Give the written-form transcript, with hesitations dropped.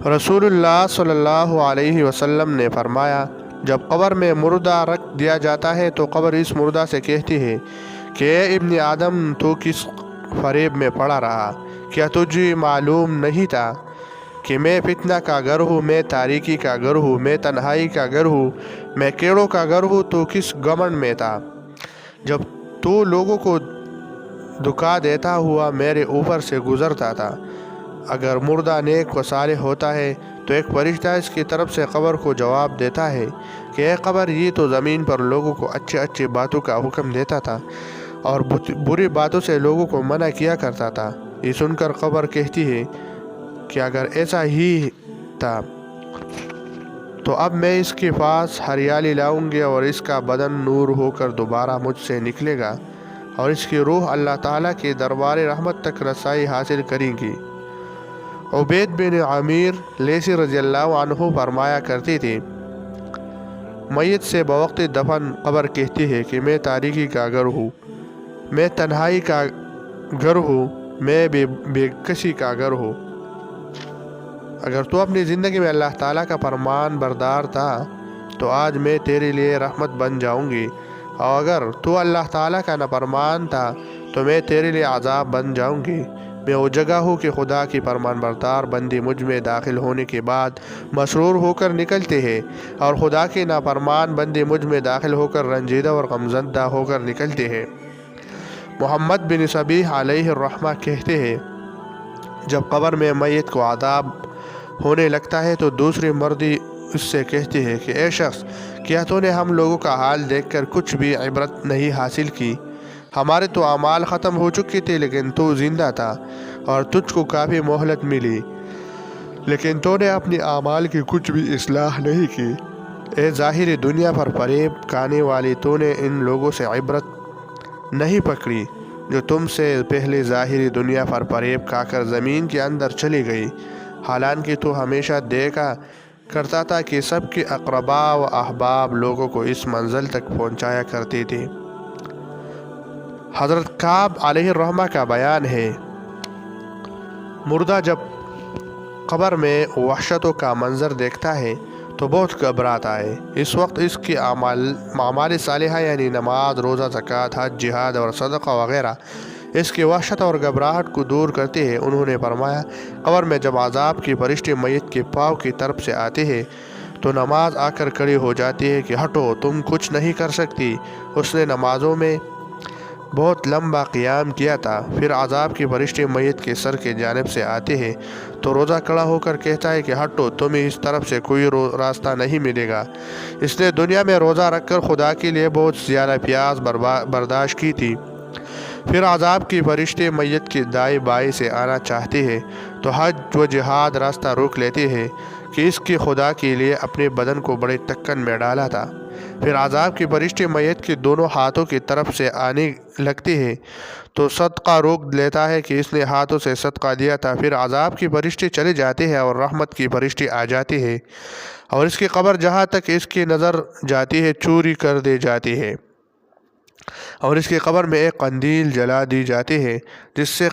रसूलुल्लाह सल्लल्लाहु अलैहि वसल्लम ने फरमाया, जब कब्र में मुर्दा रख दिया जाता है तो कब्र इस मुर्दा से कहती है कि ए इब्न आदम, तू किस फरेब में पड़ा रहा? क्या तुझे मालूम नहीं था कि मैं फितना का घर हूँ, मैं तारीकी का घर हूँ, मैं तन्हाई का घर हूँ, मैं कीड़ों का घर हूँ? तो किस घमंड में था जब तू लोगों को धोखा देता हुआ मेरे ऊपर से गुजरता था। अगर मुर्दा नेक व सालेह होता है तो एक फरिश्ता इसकी तरफ से कब्र को जवाब देता है कि ए कब्र, ये तो ज़मीन पर लोगों को अच्छी अच्छी बातों का हुक्म देता था और बुरी बातों से लोगों को मना किया करता था। ये सुनकर कब्र कहती है कि अगर ऐसा ही था तो अब मैं इसके पास हरियाली लाऊंगी और इसका बदन नूर होकर दोबारा मुझसे निकलेगा और इसकी रूह अल्लाह ताला के दरबार रहमत तक रसाई हासिल करेगी। उबैद बिन आमिर लेसी रज़ियल्लाहु अन्हु फरमाया करती थी, मैयत से बवक्त दफन कब्र कहती है कि मैं तारीकी का घर हूँ, मैं तन्हाई का घर हूँ, मैं बेकसी का घर हूँ। अगर तू अपनी ज़िंदगी में अल्लाह ताला का फरमान बरदार था तो आज मैं तेरे लिए रहमत बन जाऊंगी, और अगर तू अल्लाह ताला का नाफरमान था तो मैं तेरे लिए अजाब बन जाऊंगी। मैं वो जगह हूँ कि खुदा की फरमान बरदार बंदी मुझ में दाखिल होने के बाद मसरूर होकर निकलते हैं और खुदा के नाफरमान बंदी मुझ में दाखिल होकर रंजीदा और गमज़दा होकर निकलते हैं। मोहम्मद बिन सबीह अलैहि रहमा कहते हैं, जब कब्र में मैयत को आदाब होने लगता है तो दूसरी मर्दी उससे कहती है कि ए शख्स, क्या तूने हम लोगों का हाल देखकर कुछ भी इबरत नहीं हासिल की? हमारे तो अमाल ख़त्म हो चुके थे लेकिन तू ज़िंदा था और तुझको काफ़ी मोहलत मिली, लेकिन तूने अपनी अमाल की कुछ भी इस्लाह नहीं की। ए ज़ाहिरी दुनिया पर फरेब खाने वाली, तूने इन लोगों से इबरत नहीं पकड़ी जो तुमसे पहले ज़ाहिरी दुनिया पर फरेब खाकर ज़मीन के अंदर चली गई। हालांकि तो हमेशा देखा करता था कि सबके अक़रबा व अहबाब लोगों को इस मंजिल तक पहुंचाया करते थे। हज़रत काब अलैहिर्रहमा का बयान है, मुर्दा जब कब्र में वहशतों का मंजर देखता है तो बहुत घबराता है। इस वक्त इसकी अमाल सालिहा यानी नमाज, रोज़ा, ज़कात, हज, जिहाद और सदक़ा वगैरह इसकी वहशत और घबराहट को दूर करते हैं। उन्होंने फरमाया, कब्र में जब आज़ाब की फरिश्ते मैयत के पाँव की तरफ से आते हैं तो नमाज आकर खड़ी हो जाती है कि हटो, तुम कुछ नहीं कर सकती। उसने नमाजों में बहुत लंबा क़ियाम किया था। फिर आज़ाब की फरिश्ते मैयत के सर के जानिब से आते हैं तो रोज़ा खड़ा होकर कहता है कि हटो, तुम्हें इस तरफ से कोई रास्ता नहीं मिलेगा। इसने दुनिया में रोज़ा रखकर खुदा के लिए बहुत ज़्यादा प्यास बर्दाश्त की थी। फिर आज़ाब की फरिश्ते मैयत के दाएं बाएं से आना चाहते हैं तो हज व जिहाद रास्ता रोक लेते हैं कि इसके खुदा के लिए अपने बदन को बड़े टक्कन में डाला था। फिर आज़ाब की फरिश्ते मैयत के दोनों हाथों की तरफ से आने लगते हैं तो सदका रोक लेता है कि इसने हाथों से सदका दिया था। फिर आज़ाब की फरिश्ते चले जाते हैं और रहमत की फरिश्ते आ जाते हैं और इसकी कब्र जहाँ तक इसकी नज़र जाती है चूरी कर दी जाती है और इसकी कब्र में एक कंदील जला दी जाती है जिससे